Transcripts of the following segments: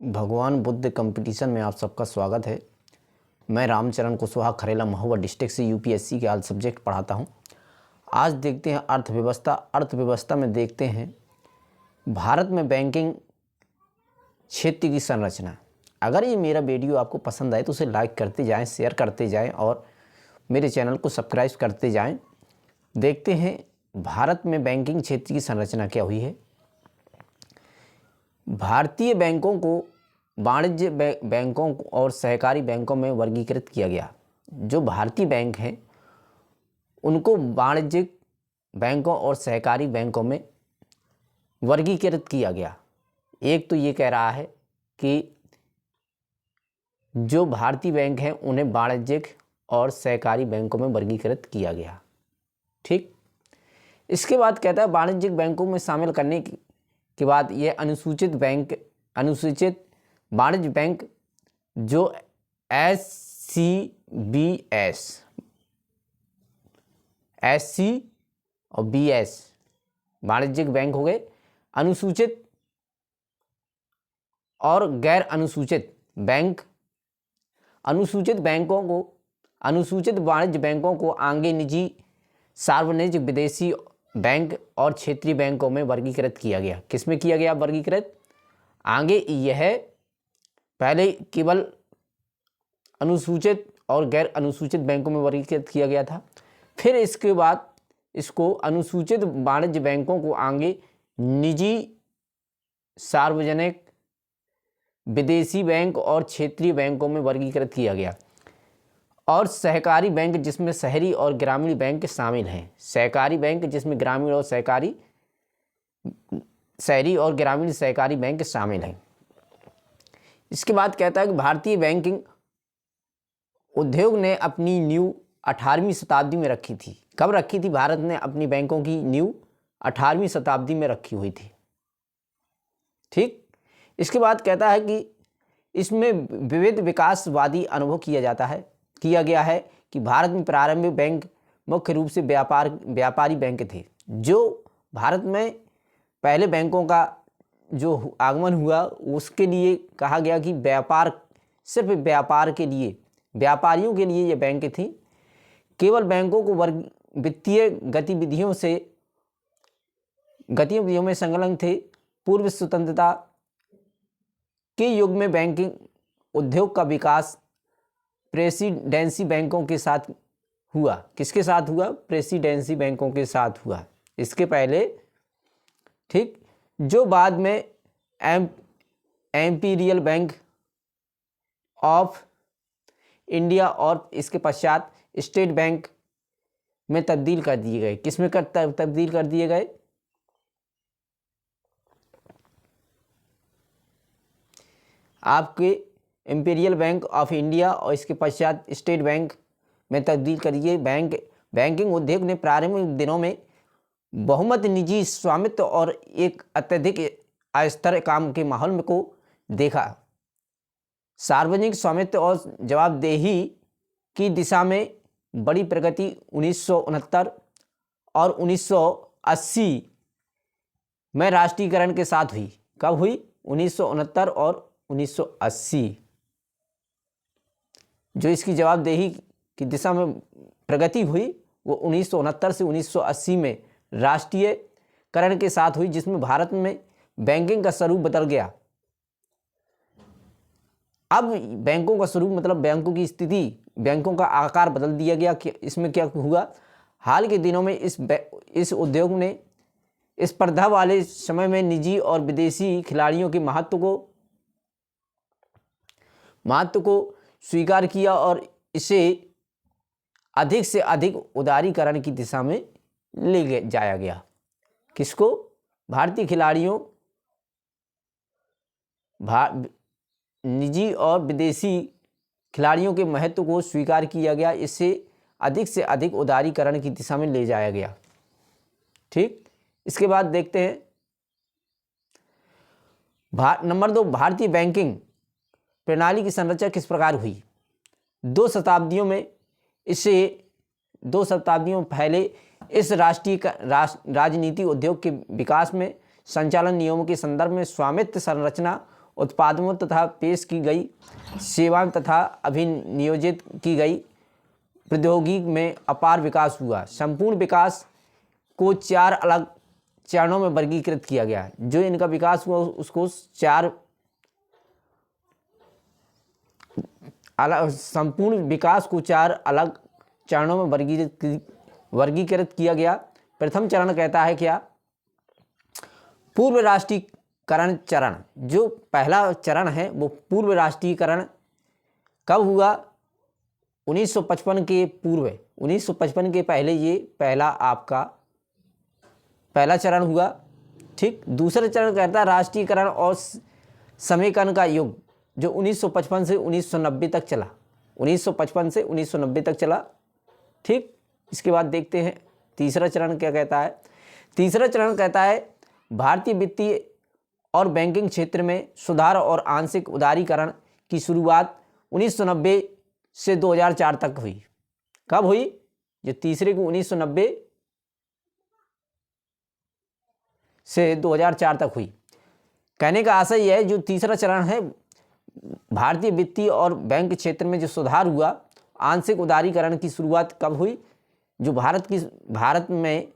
भगवान बुद्ध कंपटीशन में आप सबका स्वागत है। मैं रामचरण कुशवाहा खरेला महुआ डिस्ट्रिक्ट से यूपीएससी के ऑल सब्जेक्ट पढ़ाता हूं। आज देखते हैं अर्थव्यवस्था में देखते हैं भारत में बैंकिंग क्षेत्र की संरचना। अगर ये मेरा वीडियो आपको पसंद आए तो उसे लाइक करते जाएं, शेयर करते जाएं और मेरे चैनल को सब्सक्राइब करते जाएं। देखते हैं भारत में बैंकिंग क्षेत्र की संरचना क्या हुई है। भारतीय बैंकों को वाणिज्य बैंकों और सहकारी बैंकों में वर्गीकृत किया गया। जो भारतीय बैंक हैं उनको वाणिज्यिक बैंकों और सहकारी बैंकों में वर्गीकृत किया गया। एक तो ये कह रहा है कि जो भारतीय बैंक हैं उन्हें वाणिज्यिक और सहकारी बैंकों में वर्गीकृत किया गया। ठीक, इसके बाद कहता है वाणिज्यिक बैंकों में शामिल करने के बाद ये अनुसूचित वाणिज्य बैंक जो SC और BS वाणिज्यिक बैंक हो गए। अनुसूचित और गैर अनुसूचित बैंक, अनुसूचित वाणिज्य बैंकों को आगे निजी, सार्वजनिक, विदेशी बैंक और क्षेत्रीय बैंकों में वर्गीकृत किया गया। किसमें किया गया वर्गीकृत? आगे यह पहले केवल अनुसूचित और गैर अनुसूचित बैंकों में वर्गीकृत किया गया था। फिर इसके बाद इसको अनुसूचित वाणिज्य बैंकों को आगे निजी, सार्वजनिक, विदेशी बैंक और क्षेत्रीय बैंकों में वर्गीकृत किया गया। और सहकारी बैंक जिसमें शहरी और ग्रामीण बैंक शामिल हैं। सहकारी बैंक जिसमें ग्रामीण और शहरी और ग्रामीण सहकारी बैंक शामिल हैं। इसके बाद कहता है कि भारतीय बैंकिंग उद्योग ने अपनी नींव 18वीं शताब्दी में रखी थी। कब रखी थी? भारत ने अपनी बैंकों की नींव 18वीं शताब्दी में रखी हुई थी। ठीक, इसके बाद कहता है कि इसमें विविध विकासवादी अनुभव किया गया है कि भारत में प्रारंभिक बैंक मुख्य रूप से व्यापारी बैंक थे। जो भारत में पहले बैंकों का जो आगमन हुआ उसके लिए कहा गया कि सिर्फ व्यापार के लिए, व्यापारियों के लिए ये बैंक थी। केवल बैंकों को वित्तीय गतिविधियों में संलग्न थे। पूर्व स्वतंत्रता के युग में बैंकिंग उद्योग का विकास प्रेसिडेंसी बैंकों के साथ हुआ। किसके साथ हुआ? प्रेसिडेंसी बैंकों के साथ हुआ। इसके पहले, ठीक, जो बाद में एम्पीरियल बैंक ऑफ इंडिया और इसके पश्चात स्टेट बैंक में तब्दील कर दिए गए। किसमें तब्दील कर दिए गए? आपके इंपीरियल बैंक ऑफ इंडिया और इसके पश्चात स्टेट बैंक में तब्दील करिए। बैंकिंग उद्योग ने प्रारंभिक दिनों में बहुमत निजी स्वामित्व और एक अत्यधिक अस्थिर काम के माहौल में को देखा। सार्वजनिक स्वामित्व और जवाबदेही की दिशा में बड़ी प्रगति 1969 और 1980 में राष्ट्रीयकरण के साथ हुई। कब हुई? 1969 और 1980। जो इसकी जवाबदेही की दिशा में प्रगति हुई वो 1969 से 1980 में राष्ट्रीयकरण के साथ हुई, जिसमें भारत में बैंकिंग का स्वरूप बदल गया। अब बैंकों का स्वरूप मतलब बैंकों की स्थिति, बैंकों का आकार बदल दिया गया। कि इसमें क्या हुआ? हाल के दिनों में इस उद्योग ने स्पर्धा वाले समय में निजी और विदेशी खिलाड़ियों के महत्व को स्वीकार किया और इसे अधिक से अधिक उदारीकरण की दिशा में ले जाया गया। किसको? भारतीय खिलाड़ियों, निजी और विदेशी खिलाड़ियों के महत्व को स्वीकार किया गया। इससे अधिक से अधिक उदारीकरण की दिशा में ले जाया गया। ठीक, इसके बाद देखते हैं नंबर 2, भारतीय बैंकिंग प्रणाली की संरचना किस प्रकार हुई? 2 शताब्दियों पहले इस राजनीति उद्योग के विकास में संचालन नियमों के संदर्भ में स्वामित्व संरचना उत्पादों तथा पेश की गई सेवाओं तथा अभिनियोजित की गई प्रौद्योगिकी में अपार विकास हुआ। संपूर्ण विकास को 4 अलग चरणों में वर्गीकृत किया गया। जो इनका विकास हुआ उसको 4 अलग, संपूर्ण विकास को 4 अलग चरणों में वर्गीकृत किया गया। प्रथम चरण कहता है क्या? पूर्व राष्ट्रीयकरण चरण। जो पहला चरण है वो पूर्व राष्ट्रीयकरण कब हुआ? 1955 के पूर्व, 1955 के पहले ये पहला चरण हुआ। ठीक। दूसरा चरण कहता है राष्ट्रीयकरण और समेकन का युग, जो 1955 से 1990 तक चला। 1955 से 1990 तक चला। ठीक। इसके बाद देखते हैं तीसरा चरण क्या कहता है। तीसरा चरण कहता है भारतीय वित्तीय और बैंकिंग क्षेत्र में सुधार और आंशिक उदारीकरण की शुरुआत 1990 से 2004 तक हुई। कब हुई? जो तीसरे को 1990 से 2004 तक हुई। कहने का आशय यह है, जो तीसरा चरण है भारतीय वित्तीय और बैंक क्षेत्र में जो सुधार हुआ, आंशिक उदारीकरण की शुरुआत कब हुई? जो भारत में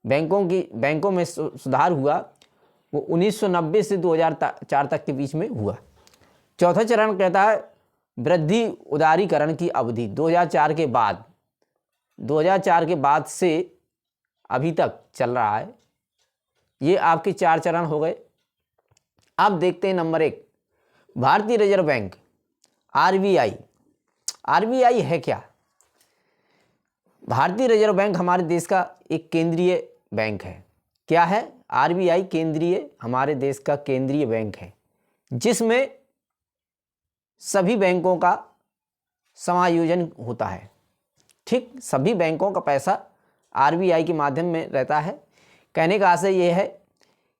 बैंकों में सुधार हुआ वो 1990 से 2004 तक के बीच में हुआ। चौथा चरण कहता है वृद्धि उदारीकरण की अवधि 2004 के बाद से अभी तक चल रहा है। ये आपके 4 चरण हो गए। अब देखते हैं नंबर 1, भारतीय रिजर्व बैंक, आरबीआई। आरबीआई है क्या? भारतीय रिजर्व बैंक हमारे देश का एक केंद्रीय बैंक है। क्या है? आरबीआई हमारे देश का केंद्रीय बैंक है, जिसमें सभी बैंकों का समायोजन होता है। ठीक। सभी बैंकों का पैसा आरबीआई के माध्यम में रहता है। कहने का आशय यह है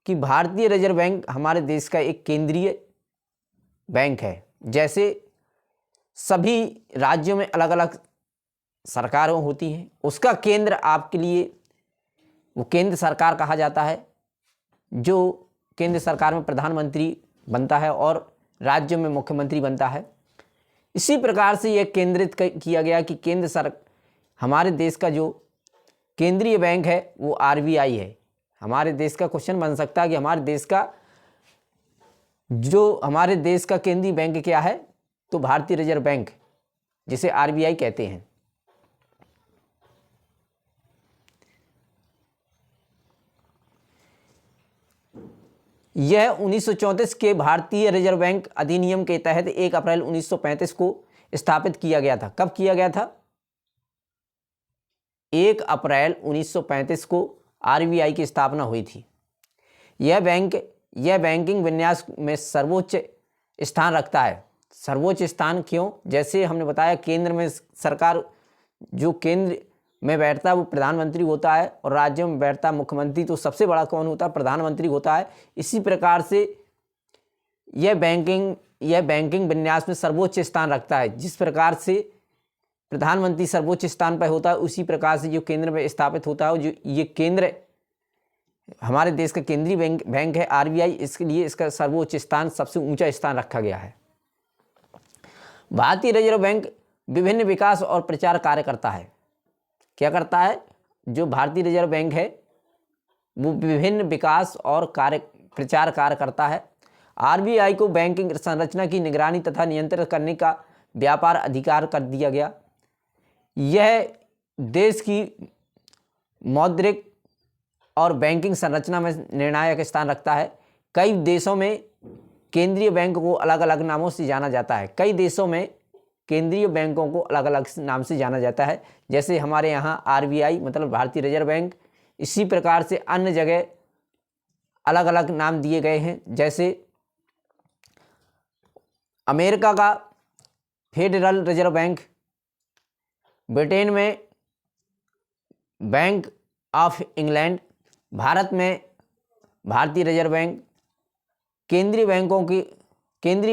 कि भारतीय रिजर्व बैंक हमारे देश का एक केंद्रीय बैंक है। जैसे सभी राज्यों में अलग अलग सरकारें होती हैं, उसका केंद्र आपके लिए वो केंद्र सरकार कहा जाता है, जो केंद्र सरकार में प्रधानमंत्री बनता है और राज्यों में मुख्यमंत्री बनता है। इसी प्रकार से यह केंद्रित किया गया कि हमारे देश का जो केंद्रीय बैंक है वो आरबीआई है। हमारे देश का क्वेश्चन बन सकता है कि हमारे देश का केंद्रीय बैंक क्या है? तो भारतीय रिजर्व बैंक, जिसे आरबीआई कहते हैं। यह 1934 के भारतीय रिजर्व बैंक अधिनियम के तहत 1 अप्रैल 1935 को स्थापित किया गया था। कब किया गया था? 1 अप्रैल 1935 को आरबीआई की स्थापना हुई थी। यह बैंकिंग विन्यास में सर्वोच्च स्थान रखता है। सर्वोच्च स्थान क्यों? जैसे हमने बताया, केंद्र में सरकार, जो केंद्र में बैठता है वो प्रधानमंत्री होता है और राज्यों में बैठता है मुख्यमंत्री। तो सबसे बड़ा कौन होता है? प्रधानमंत्री होता है। इसी प्रकार से यह बैंकिंग विन्यास में सर्वोच्च स्थान रखता है। जिस प्रकार से प्रधानमंत्री सर्वोच्च स्थान पर होता है, उसी प्रकार से जो केंद्र में स्थापित होता है, जो ये केंद्र हमारे देश का केंद्रीय बैंक है आरबीआई, इसके लिए इसका सर्वोच्च स्थान, सबसे ऊंचा स्थान रखा गया है। भारतीय रिजर्व बैंक विभिन्न विकास और प्रचार कार्य करता है। क्या करता है? जो भारतीय रिजर्व बैंक है वो विभिन्न विकास और प्रचार कार्य करता है। आरबीआई को बैंकिंग संरचना की निगरानी तथा नियंत्रण करने का व्यापार अधिकार कर दिया गया। यह देश की मौद्रिक और बैंकिंग संरचना में निर्णायक स्थान रखता है। कई देशों में केंद्रीय बैंक को अलग अलग नामों से जाना जाता है। कई देशों में केंद्रीय बैंकों को अलग अलग नाम से जाना जाता है। जैसे हमारे यहाँ आरबीआई मतलब भारतीय रिजर्व बैंक, इसी प्रकार से अन्य जगह अलग अलग नाम दिए गए हैं। जैसे अमेरिका का फेडरल रिजर्व बैंक, ब्रिटेन में बैंक ऑफ इंग्लैंड, भारत में भारतीय रिजर्व बैंक। केंद्रीय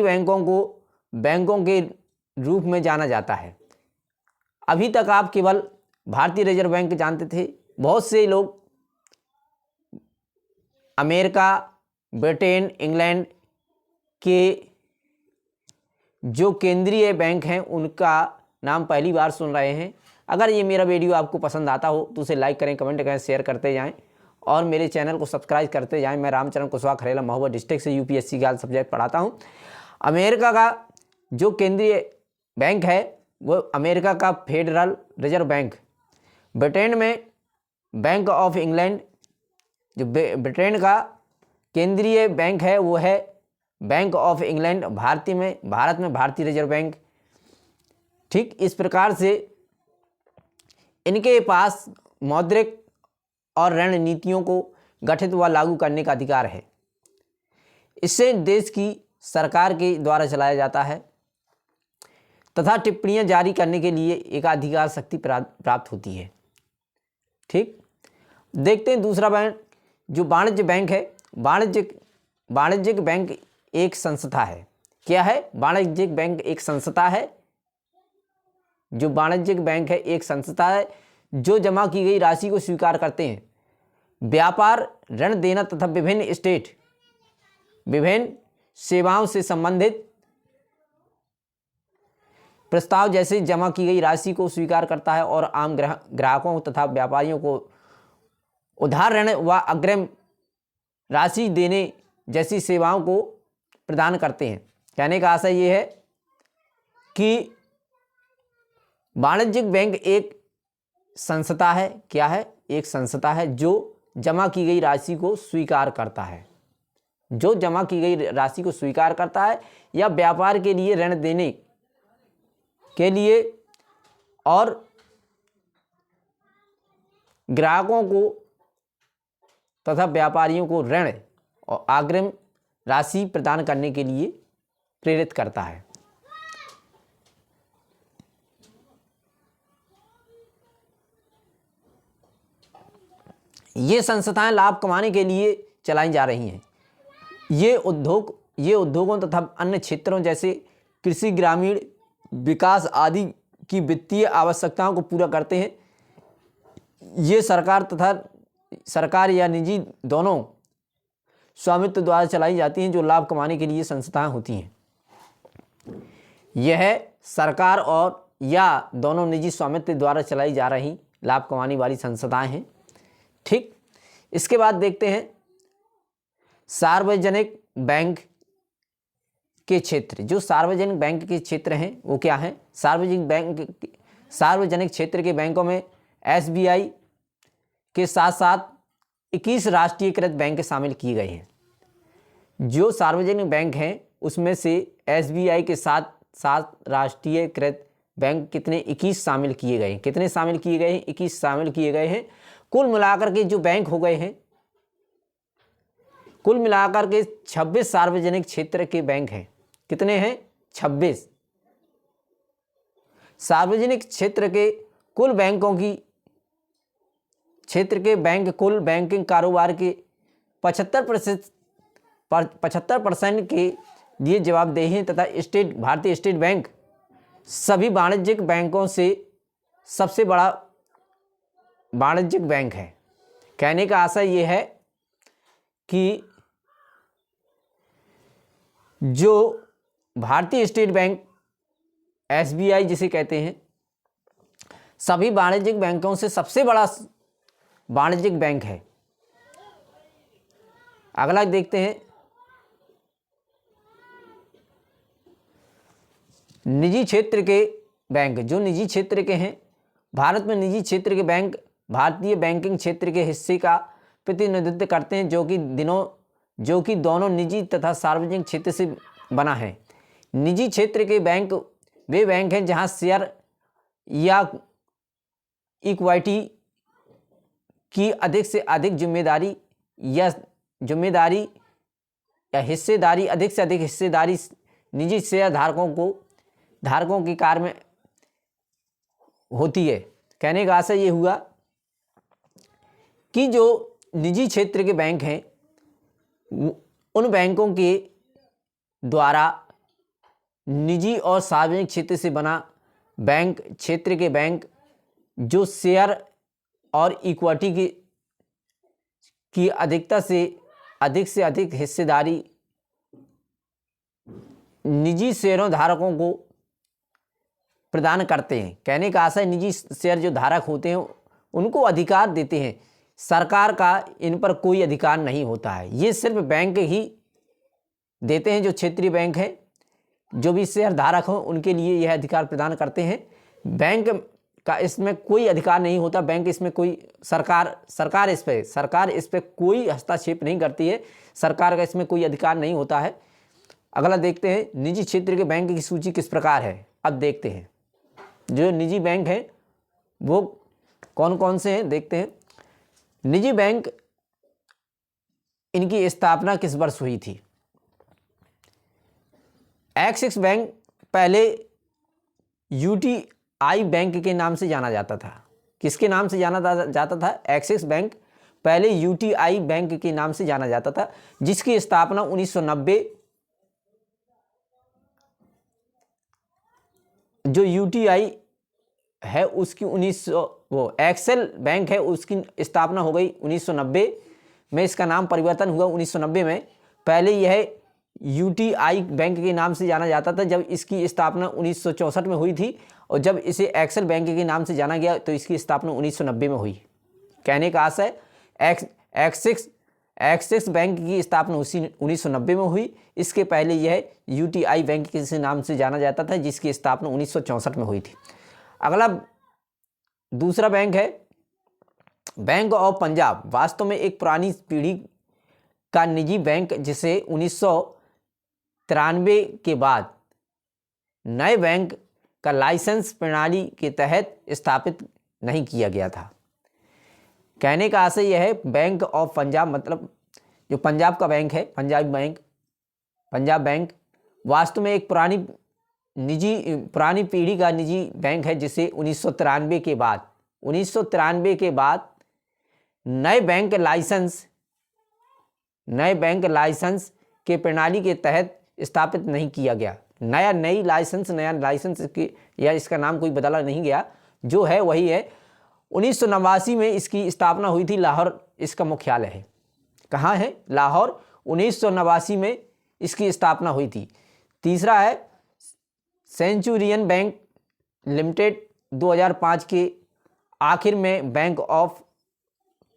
बैंकों को बैंकों के रूप में जाना जाता है। अभी तक आप केवल भारतीय रिजर्व बैंक जानते थे। बहुत से लोग अमेरिका, ब्रिटेन, इंग्लैंड के जो केंद्रीय बैंक हैं उनका नाम पहली बार सुन रहे हैं। अगर ये मेरा वीडियो आपको पसंद आता हो तो उसे लाइक करें, कमेंट करें, शेयर करते जाएं और मेरे चैनल को सब्सक्राइब करते जाएं। मैं रामचरण कुशवाहा खरेला महोबा डिस्ट्रिक्ट से यूपीएससी का सब्जेक्ट पढ़ाता हूं। अमेरिका का जो केंद्रीय बैंक है वो अमेरिका का फेडरल रिजर्व बैंक। ब्रिटेन में बैंक ऑफ इंग्लैंड, जो ब्रिटेन का केंद्रीय बैंक है वो है बैंक ऑफ इंग्लैंड। भारत में भारतीय रिजर्व बैंक। ठीक इस प्रकार से इनके पास मौद्रिक और ऋण नीतियों को गठित व लागू करने का अधिकार है। इससे देश की सरकार के द्वारा चलाया जाता है तथा टिप्पणियां जारी करने के लिए एकाधिकार शक्ति प्राप्त होती है। ठीक, देखते हैं दूसरा बैंक जो वाणिज्य बैंक है। वाणिज्यिक बैंक एक संस्था है। क्या है? वाणिज्यिक बैंक एक संस्था है। जो वाणिज्यिक बैंक है एक संस्था है जो जमा की गई राशि को स्वीकार करते हैं, व्यापार, ऋण देना तथा विभिन्न सेवाओं से संबंधित प्रस्ताव जैसे जमा की गई राशि को स्वीकार करता है और आम ग्राहकों तथा व्यापारियों को उधार ऋण व अग्रिम राशि देने जैसी सेवाओं को प्रदान करते हैं। कहने का आशय ये है कि वाणिज्यिक बैंक एक संस्था है। क्या है? एक संस्था है जो जमा की गई राशि को स्वीकार करता है, जो जमा की गई राशि को स्वीकार करता है या व्यापार के लिए ऋण देने के लिए और ग्राहकों को तथा व्यापारियों को ऋण और अग्रिम राशि प्रदान करने के लिए प्रेरित करता है। ये संस्थाएं लाभ कमाने के लिए चलाई जा रही हैं। ये उद्योगों तथा अन्य क्षेत्रों जैसे कृषि, ग्रामीण विकास आदि की वित्तीय आवश्यकताओं को पूरा करते हैं। ये सरकार या निजी दोनों स्वामित्व द्वारा चलाई जाती हैं, जो लाभ कमाने के लिए संस्थाएं होती हैं। यह सरकार और या दोनों निजी स्वामित्व द्वारा चलाई जा रही लाभ कमाने वाली संस्थाएं हैं। ठीक, इसके बाद देखते हैं सार्वजनिक बैंक के क्षेत्र। जो सार्वजनिक बैंक के क्षेत्र हैं वो क्या है? सार्वजनिक क्षेत्र के बैंकों में एसबीआई के साथ साथ 21 राष्ट्रीयकृत बैंक शामिल किए गए हैं। जो सार्वजनिक बैंक हैं उसमें से एसबीआई के साथ साथ राष्ट्रीयकृत बैंक कितने? 21 शामिल किए गए हैं। कितने शामिल किए गए हैं? 21 शामिल किए गए हैं। कुल मिलाकर के जो बैंक हो गए हैं, कुल मिलाकर के 26 सार्वजनिक क्षेत्र के बैंक हैं। कितने हैं? 26। सार्वजनिक क्षेत्र के कुल बैंकों की क्षेत्र के बैंक कुल बैंकिंग कारोबार के 75% के लिए जवाबदेही हैं तथा भारतीय स्टेट बैंक सभी वाणिज्यिक बैंकों से सबसे बड़ा वाणिज्यिक बैंक है। कहने का आशय यह है कि जो भारतीय स्टेट बैंक एसबीआई जिसे कहते हैं, सभी वाणिज्यिक बैंकों से सबसे बड़ा वाणिज्यिक बैंक है। अगला देखते हैं निजी क्षेत्र के बैंक। जो निजी क्षेत्र के हैं, भारत में निजी क्षेत्र के बैंक भारतीय बैंकिंग क्षेत्र के हिस्से का प्रतिनिधित्व करते हैं, जो कि दोनों निजी तथा सार्वजनिक क्षेत्र से बना है। निजी क्षेत्र के बैंक वे बैंक हैं जहां शेयर या इक्विटी की अधिक से अधिक जिम्मेदारी या हिस्सेदारी अधिक से अधिक हिस्सेदारी निजी शेयर धारकों की कार में होती है। कहने का आशय ये हुआ कि जो निजी क्षेत्र के बैंक हैं उन बैंकों के द्वारा निजी और सार्वजनिक क्षेत्र से बना बैंक क्षेत्र के बैंक जो शेयर और इक्विटी की अधिक से अधिक हिस्सेदारी निजी शेयरों धारकों को प्रदान करते हैं। कहने का आशय निजी शेयर जो धारक होते हैं उनको अधिकार देते हैं, सरकार का इन पर कोई अधिकार नहीं होता है। ये सिर्फ बैंक ही देते हैं, जो क्षेत्रीय बैंक है, जो भी शेयर धारक हो उनके लिए यह अधिकार प्रदान करते हैं। बैंक का इसमें कोई अधिकार नहीं होता। बैंक इसमें कोई सरकार इस पे कोई हस्तक्षेप नहीं करती है। सरकार का इसमें कोई अधिकार नहीं होता है। अगला देखते हैं निजी क्षेत्र के बैंक की सूची किस प्रकार है। अब देखते हैं जो निजी बैंक हैं वो कौन कौन से हैं, देखते हैं। निजी बैंक, इनकी स्थापना किस वर्ष हुई थी। एक्सिस बैंक पहले यूटीआई बैंक के नाम से जाना जाता था। किसके नाम से जाना जाता था? एक्सिस बैंक पहले यूटीआई बैंक के नाम से जाना जाता था, जिसकी स्थापना 1990, जो यूटीआई है उसकी एक्सेल बैंक है उसकी स्थापना हो गई 1990 में। इसका नाम परिवर्तन हुआ 1990 में। पहले यह यूटीआई बैंक के नाम से जाना जाता था, जब इसकी स्थापना 1964 में हुई थी, और जब इसे एक्सेल बैंक के नाम से जाना गया तो इसकी स्थापना 1990 में हुई। कहने का आशय एक्सिस बैंक की स्थापना 1990 में हुई। इसके पहले यह यूटीआई बैंक के नाम से जाना जाता था, जिसकी स्थापना 1964 में हुई थी। अगला दूसरा बैंक है बैंक ऑफ पंजाब। वास्तव में एक पुरानी पीढ़ी का निजी बैंक, जिसे 1993 के बाद नए बैंक का लाइसेंस प्रणाली के तहत स्थापित नहीं किया गया था। कहने का आशय यह है बैंक ऑफ पंजाब मतलब जो पंजाब का बैंक है, पंजाब बैंक वास्तव में एक पुरानी पीढ़ी का निजी बैंक है, जिसे 1993 के बाद नए बैंक लाइसेंस के प्रणाली के तहत स्थापित नहीं किया गया। नया लाइसेंस की या इसका नाम कोई बदला नहीं गया, जो है वही है। 1989 में इसकी स्थापना हुई थी। लाहौर इसका मुख्यालय है। कहाँ है? लाहौर। 1989 में इसकी स्थापना हुई थी। तीसरा है सेंचुरियन बैंक लिमिटेड। 2005 के आखिर में बैंक ऑफ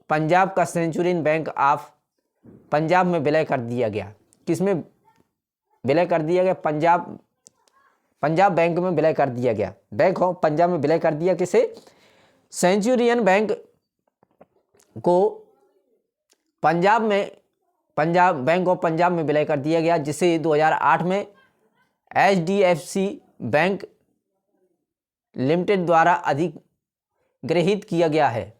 पंजाब का सेंचुरियन बैंक ऑफ पंजाब में विलय कर दिया गया। किसमें विलय कर दिया गया? पंजाब बैंक में विलय कर दिया गया। बैंक ऑफ पंजाब में विलय कर दिया। किसे? सेंचुरियन बैंक को बैंक ऑफ पंजाब में विलय कर दिया गया, जिसे 2008 में HDFC बैंक लिमिटेड द्वारा अधिग्रहित किया गया है।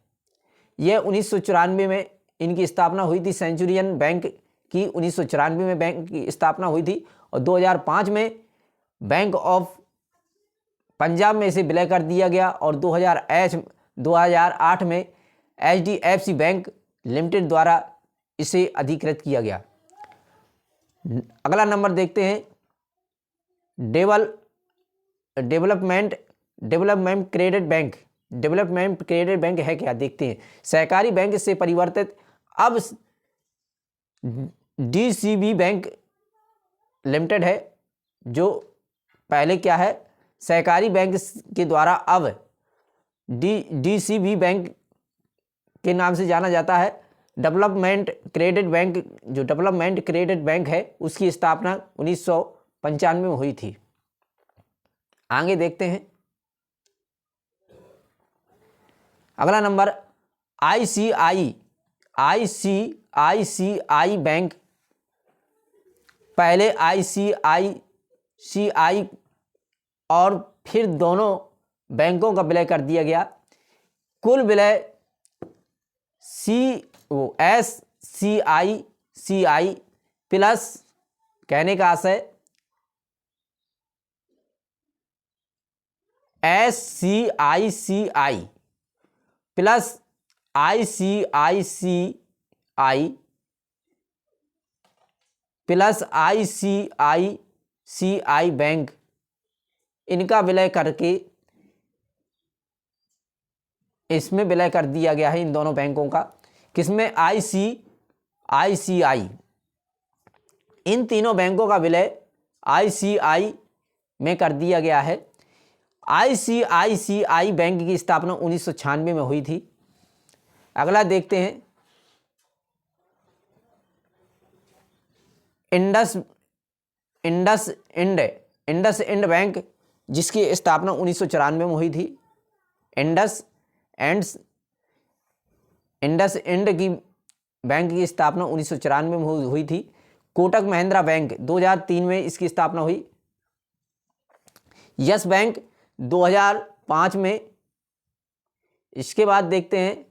यह 1994 में इनकी स्थापना हुई थी। सेंचुरियन बैंक की 1994 में बैंक की स्थापना हुई थी, और 2005 में बैंक ऑफ पंजाब में इसे विलय कर दिया गया, और 2008 में HDFC बैंक लिमिटेड द्वारा इसे अधिकृत किया गया। अगला नंबर देखते हैं development credit bank. Development credit bank है क्या, देखते हैं। सहकारी बैंक से परिवर्तित अब DCB बैंक लिमिटेड है, जो पहले क्या है सहकारी बैंक के द्वारा अब DCB बैंक के नाम से जाना जाता है। डेवलपमेंट क्रेडिट बैंक है, उसकी स्थापना 1995 में हुई थी। आगे देखते हैं। अगला नंबर ICICI बैंक। पहले ICICI और फिर दोनों बैंकों का विलय कर दिया गया। कुल विलय SCICI प्लस, कहने का आशय SCICI plus ICICI plus ICICI bank, इनका विलय करके इसमें विलय कर दिया गया है इन दोनों बैंकों का। किसमें? ICICI। इन तीनों बैंकों का विलय ICICI में कर दिया गया है। ICICI बैंक की स्थापना 1996 में हुई थी। अगला देखते हैं, इंडस इंड बैंक, जिसकी स्थापना 1994 में हुई थी। इंडस इंड की बैंक की स्थापना 1994 में हुई थी। कोटक महिंद्रा बैंक 2003 में इसकी स्थापना हुई। यस बैंक 2005 में। इसके बाद देखते हैं,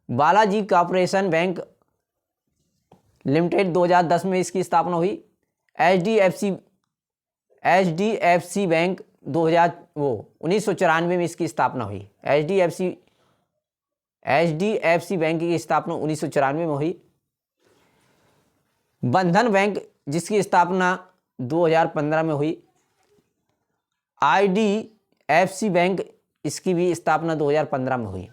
बालाजी कॉर्पोरेशन बैंक लिमिटेड 2010 में इसकी स्थापना हुई। एचडीएफसी बैंक 1994 में इसकी स्थापना हुई। एचडीएफसी बैंक की स्थापना 1994 में हुई। बंधन बैंक, जिसकी स्थापना 2015 में हुई। IDFC बैंक, इसकी भी स्थापना 2015 में हुई।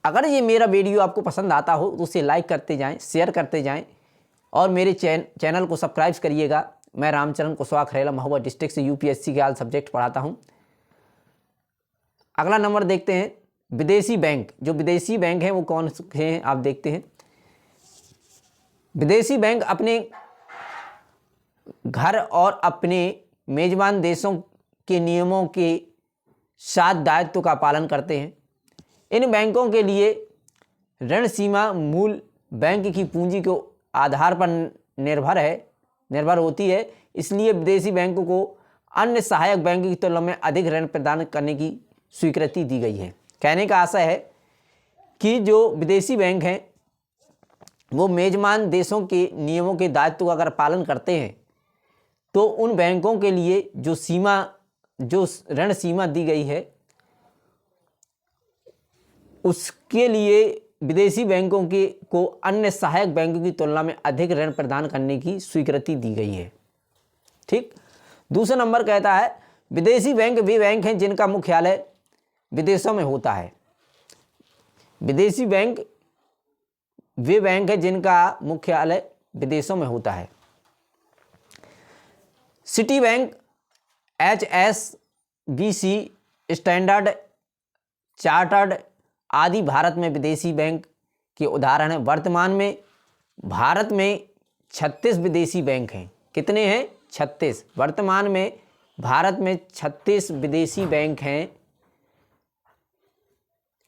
अगर ये मेरा वीडियो आपको पसंद आता हो तो उसे लाइक करते जाएं, शेयर करते जाएं और मेरे चैनल को सब्सक्राइब करिएगा। मैं रामचरण कुशवाहा खरेला, महुआ डिस्ट्रिक्ट से यूपीएससी के ऑल सब्जेक्ट पढ़ाता हूं। अगला नंबर देखते हैं, विदेशी बैंक। जो विदेशी बैंक हैं वो कौन से हैं आप देखते हैं। विदेशी बैंक अपने घर और अपने मेजबान देशों के नियमों के साथ दायित्व का पालन करते हैं। इन बैंकों के लिए ऋण सीमा मूल बैंक की पूंजी के आधार पर निर्भर होती है। इसलिए विदेशी बैंकों को अन्य सहायक बैंकों की तुलना में अधिक ऋण प्रदान करने की स्वीकृति दी गई है। कहने का आशय है कि जो विदेशी बैंक हैं वो मेजबान देशों के नियमों के दायित्व का अगर पालन करते हैं तो उन बैंकों के लिए जो ऋण सीमा दी गई है उसके लिए विदेशी बैंकों को अन्य सहायक बैंकों की तुलना में अधिक ऋण प्रदान करने की स्वीकृति दी गई है। ठीक। दूसरा नंबर कहता है, विदेशी बैंक वे बैंक हैं जिनका मुख्यालय विदेशों में होता है। विदेशी बैंक वे बैंक हैं जिनका मुख्यालय विदेशों में होता है। City bank, HSBC, standard chartered आदि भारत में विदेशी बैंक के उदाहरण हैं। वर्तमान में भारत में 36 विदेशी बैंक हैं। कितने हैं? 36। वर्तमान में भारत में 36 विदेशी बैंक हैं।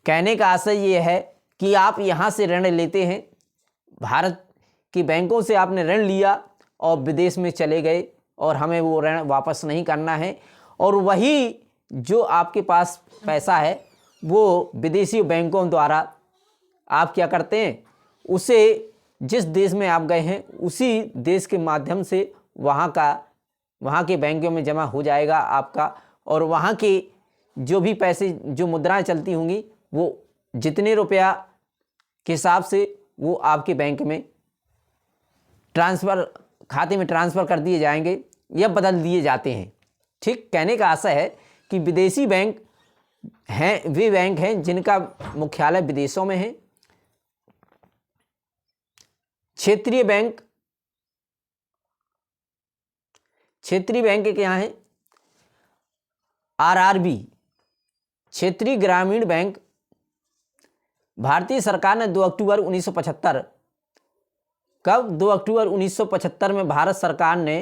कहने का आशय ये है कि आप यहाँ से ऋण लेते हैं, भारत के बैंकों से आपने ऋण लिया और विदेश में चले गए और हमें वो ऋण वापस नहीं करना है, और वही जो आपके पास पैसा है वो विदेशी बैंकों द्वारा आप क्या करते हैं, उसे जिस देश में आप गए हैं उसी देश के माध्यम से वहाँ के बैंकों में जमा हो जाएगा आपका, और वहाँ के जो भी पैसे जो मुद्राएं चलती होंगी वो जितने रुपया के हिसाब से वो आपके बैंक में खाते में ट्रांसफ़र कर दिए जाएंगे या बदल दिए जाते हैं। ठीक। कहने का आशय है कि विदेशी बैंक हैं वे बैंक हैं जिनका मुख्यालय विदेशों में है। क्षेत्रीय बैंक क्या है? RRB, क्षेत्रीय ग्रामीण बैंक। भारतीय सरकार ने 2 अक्टूबर 1975 कब 2 अक्टूबर 1975 में भारत सरकार ने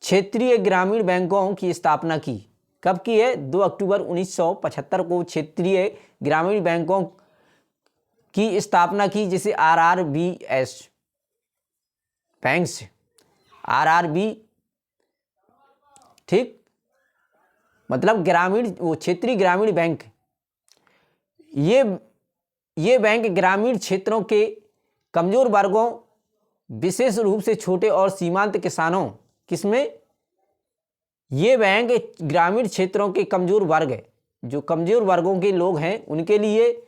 क्षेत्रीय ग्रामीण बैंकों की स्थापना की। कब की है? 2 अक्टूबर 1975 को क्षेत्रीय ग्रामीण बैंकों की स्थापना की, जिसे RRBS बैंक्स, RRB, ठीक, मतलब क्षेत्रीय ग्रामीण बैंक। ये बैंक ग्रामीण क्षेत्रों के कमजोर वर्गों, विशेष रूप से छोटे और सीमांत किसानों, किसमें? ये बैंक ग्रामीण क्षेत्रों के कमजोर वर्ग, जो कमजोर वर्गों के लोग हैं उनके लिए,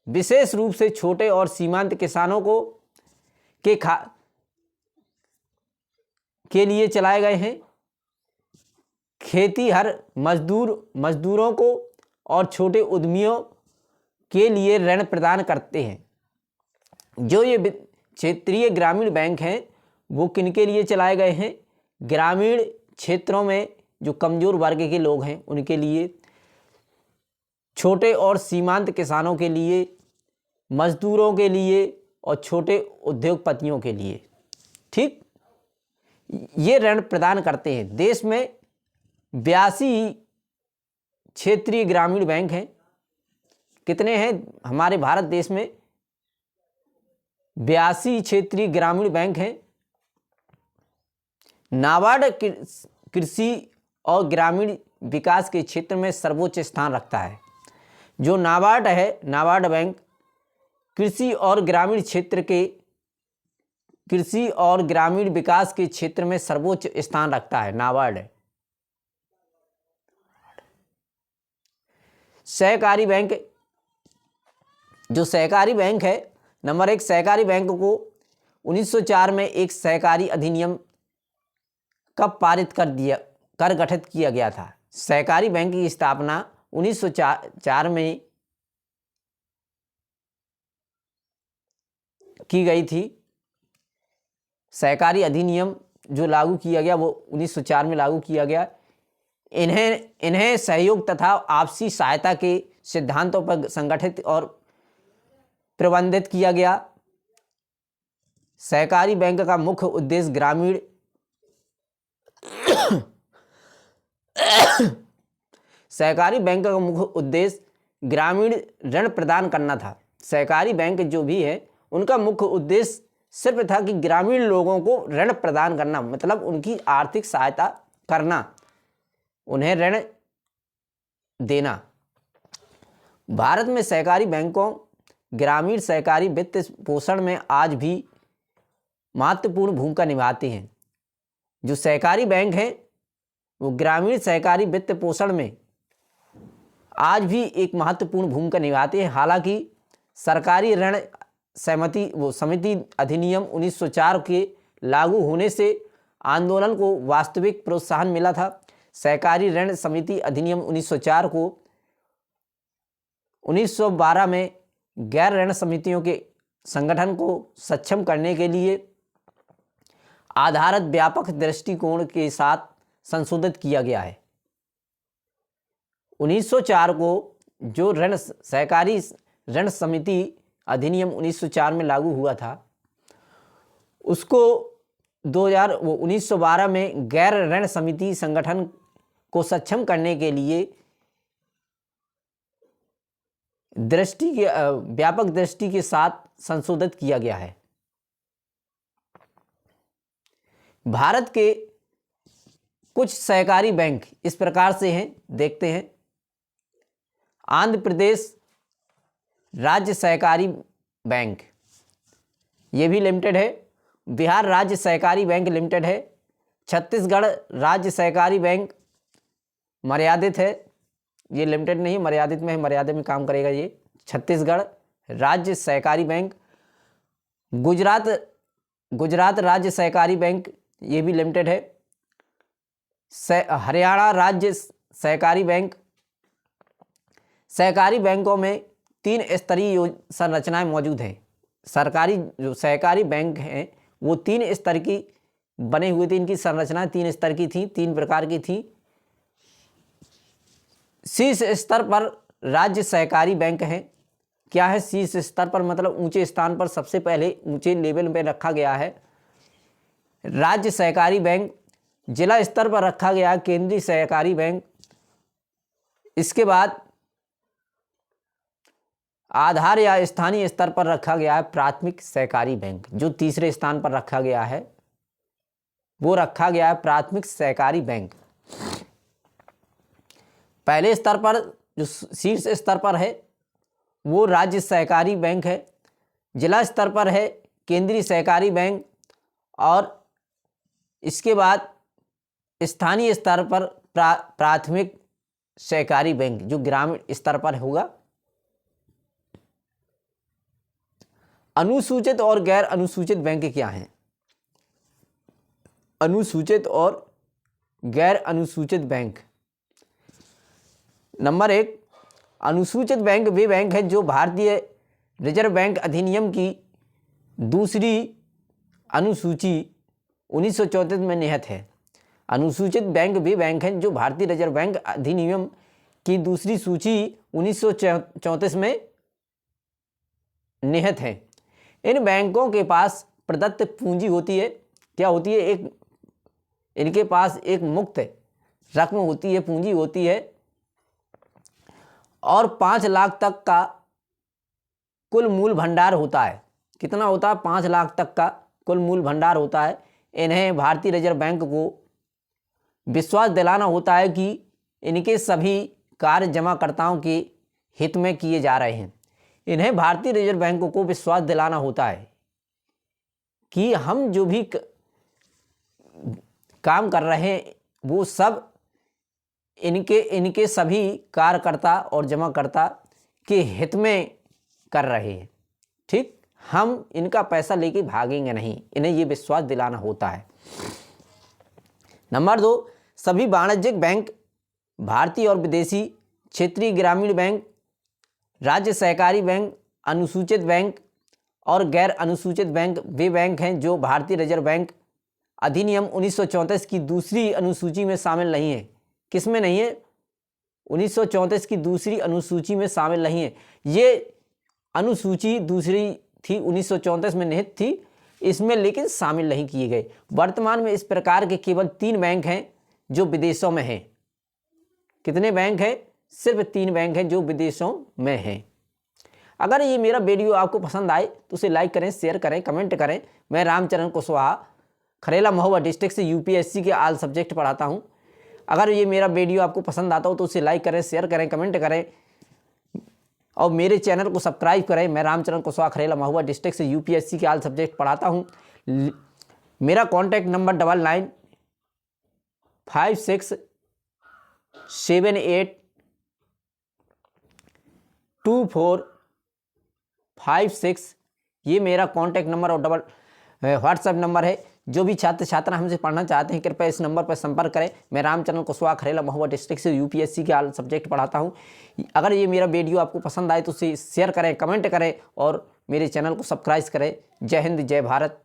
विशेष रूप से छोटे और सीमांत किसानों को के लिए चलाए गए हैं। खेतीहर मजदूरों को और छोटे उद्यमियों के लिए ऋण प्रदान करते हैं। जो ये क्षेत्रीय ग्रामीण बैंक हैं वो किनके लिए चलाए गए हैं? ग्रामीण क्षेत्रों में जो कमज़ोर वर्ग के लोग हैं उनके लिए, छोटे और सीमांत किसानों के लिए, मजदूरों के लिए और छोटे उद्योगपतियों के लिए। ठीक, ये ऋण प्रदान करते हैं। देश में 82 क्षेत्रीय ग्रामीण बैंक हैं। कितने हैं हमारे भारत देश में? 82 क्षेत्रीय ग्रामीण बैंक हैं। नाबार्ड कृषि और ग्रामीण विकास के क्षेत्र में सर्वोच्च स्थान रखता है। जो नाबार्ड है, नाबार्ड बैंक कृषि और ग्रामीण क्षेत्र के, कृषि और ग्रामीण विकास के क्षेत्र में सर्वोच्च स्थान रखता है नाबार्ड। सहकारी बैंक, जो सहकारी बैंक है, नंबर 1, सहकारी बैंक को 1904 में एक सहकारी अधिनियम कब पारित कर गठित किया गया था? सहकारी बैंक की स्थापना 1904 में की गई थी। सहकारी अधिनियम जो लागू किया गया वो 1904 में लागू किया गया। इन्हें सहयोग तथा आपसी सहायता के सिद्धांतों पर संगठित और प्रबंधित किया गया। सहकारी बैंक का मुख्य उद्देश्य ग्रामीण सहकारी बैंक का मुख्य उद्देश्य ग्रामीण ऋण प्रदान करना था। सहकारी बैंक जो भी है उनका मुख्य उद्देश्य सिर्फ था कि ग्रामीण लोगों को ऋण प्रदान करना, मतलब उनकी आर्थिक सहायता करना, उन्हें ऋण देना। भारत में सहकारी बैंकों ग्रामीण सहकारी वित्त पोषण में आज भी महत्वपूर्ण भूमिका निभाते हैं। जो सहकारी बैंक हैं वो ग्रामीण सहकारी वित्त पोषण में आज भी एक महत्वपूर्ण भूमिका निभाते हैं। हालांकि सरकारी ऋण समिति अधिनियम 1904 के लागू होने से आंदोलन को वास्तविक प्रोत्साहन मिला था। सहकारी ऋण समिति अधिनियम 1904 को 1912 में गैर ऋण समितियों के संगठन को सक्षम करने के लिए आधारित व्यापक दृष्टिकोण के साथ संशोधित किया गया है। 1904 को जो सहकारी ऋण समिति अधिनियम 1904 में लागू हुआ था, उसको 1912 में गैर ऋण समिति संगठन को सक्षम करने के लिए व्यापक दृष्टि के साथ संशोधित किया गया है। भारत के कुछ सहकारी बैंक इस प्रकार से हैं, देखते हैं। आंध्र प्रदेश राज्य सहकारी बैंक, ये भी लिमिटेड है। बिहार राज्य सहकारी बैंक लिमिटेड है। छत्तीसगढ़ राज्य सहकारी बैंक मर्यादित है, ये लिमिटेड नहीं, मर्यादित में है, मर्यादित में काम करेगा ये। छत्तीसगढ़ राज्य सहकारी बैंक। गुजरात राज्य सहकारी बैंक, ये भी लिमिटेड है। हरियाणा राज्य सहकारी बैंक। सहकारी बैंकों में 3 स्तरीय संरचनाएं मौजूद हैं। सरकारी जो सहकारी बैंक हैं वो 3 स्तर की बने हुए थे। इनकी संरचना 3 स्तर की थी, 3 प्रकार की थी। शीर्ष स्तर पर राज्य सहकारी बैंक है। क्या है शीर्ष स्तर पर? मतलब ऊंचे स्थान पर, सबसे पहले ऊंचे लेवल पे रखा गया है राज्य सहकारी बैंक। जिला स्तर पर रखा गया है केंद्रीय सहकारी बैंक। इसके बाद आधार या स्थानीय स्तर पर रखा गया है प्राथमिक सहकारी बैंक। जो तीसरे स्थान पर रखा गया है वो रखा गया है प्राथमिक सहकारी बैंक। पहले स्तर पर जो शीर्ष स्तर पर है वो राज्य सहकारी बैंक है। जिला स्तर पर है केंद्रीय सहकारी बैंक, और इसके बाद स्थानीय स्तर पर प्राथमिक सहकारी बैंक जो ग्रामीण स्तर पर होगा। अनुसूचित और गैर अनुसूचित बैंक क्या हैं? अनुसूचित और गैर अनुसूचित बैंक। नंबर 1, अनुसूचित बैंक वे बैंक हैं जो भारतीय रिजर्व बैंक अधिनियम की 2री अनुसूची 1934 में निहित है। अनुसूचित बैंक वे बैंक हैं जो भारतीय रिजर्व बैंक अधिनियम की दूसरी सूची 1934 में निहित हैं। इन बैंकों के पास प्रदत्त पूंजी होती है, क्या होती है, इनके पास एक मुक्त रकम होती है, पूंजी होती है, और 5 लाख तक का कुल मूल भंडार होता है। कितना होता है? 5 लाख तक का कुल मूल भंडार होता है। इन्हें भारतीय रिजर्व बैंक को विश्वास दिलाना होता है कि इनके सभी कार्य जमाकर्ताओं के हित में किए जा रहे हैं। इन्हें भारतीय रिजर्व बैंक को विश्वास दिलाना होता है कि हम जो भी काम कर रहे हैं वो सब इनके सभी कार्यकर्ता और जमाकर्ता के हित में कर रहे हैं। ठीक, हम इनका पैसा लेके भागेंगे नहीं, इन्हें ये विश्वास दिलाना होता है। नंबर 2, सभी वाणिज्यिक बैंक, भारतीय और विदेशी, क्षेत्रीय ग्रामीण बैंक, राज्य सहकारी बैंक, अनुसूचित बैंक और गैर अनुसूचित बैंक वे बैंक हैं जो भारतीय रिजर्व बैंक अधिनियम 1934 की दूसरी अनुसूची में शामिल नहीं है। किस में नहीं है? 1934 की दूसरी अनुसूची में शामिल नहीं है। ये अनुसूची दूसरी थी, 1934 में निहित थी, इसमें लेकिन शामिल नहीं किए गए। वर्तमान में इस प्रकार के केवल 3 बैंक हैं जो विदेशों में हैं। कितने बैंक हैं? सिर्फ 3 बैंक हैं जो विदेशों में हैं। अगर ये मेरा वीडियो आपको पसंद आए तो उसे लाइक करें, शेयर करें, कमेंट करें। मैं रामचरण कुशवाहा, खरेला महुआ डिस्ट्रिक्ट से यूपीएससी के ऑल सब्जेक्ट पढ़ाता हूँ। अगर ये मेरा वीडियो आपको पसंद आता हो तो उसे लाइक करें, शेयर करें, कमेंट करें और मेरे चैनल को सब्सक्राइब करें। मैं रामचरण कुशवाहा, खरेला महुआ डिस्ट्रिक्ट से यूपीएससी के ऑल सब्जेक्ट पढ़ाता हूँ। मेरा कॉन्टैक्ट नंबर 9956782456, ये मेरा कॉन्टैक्ट नंबर और व्हाट्सएप नंबर है। जो भी छात्र छात्रा हमसे पढ़ना चाहते हैं कृपया इस नंबर पर संपर्क करें। मैं रामचरण कुशवाहा, खरेला महुआ डिस्ट्रिक्ट से यूपीएससी के ऑल सब्जेक्ट पढ़ाता हूं। अगर ये मेरा वीडियो आपको पसंद आए तो उसे शेयर करें, कमेंट करें और मेरे चैनल को सब्सक्राइब करें। जय हिंद, जय भारत।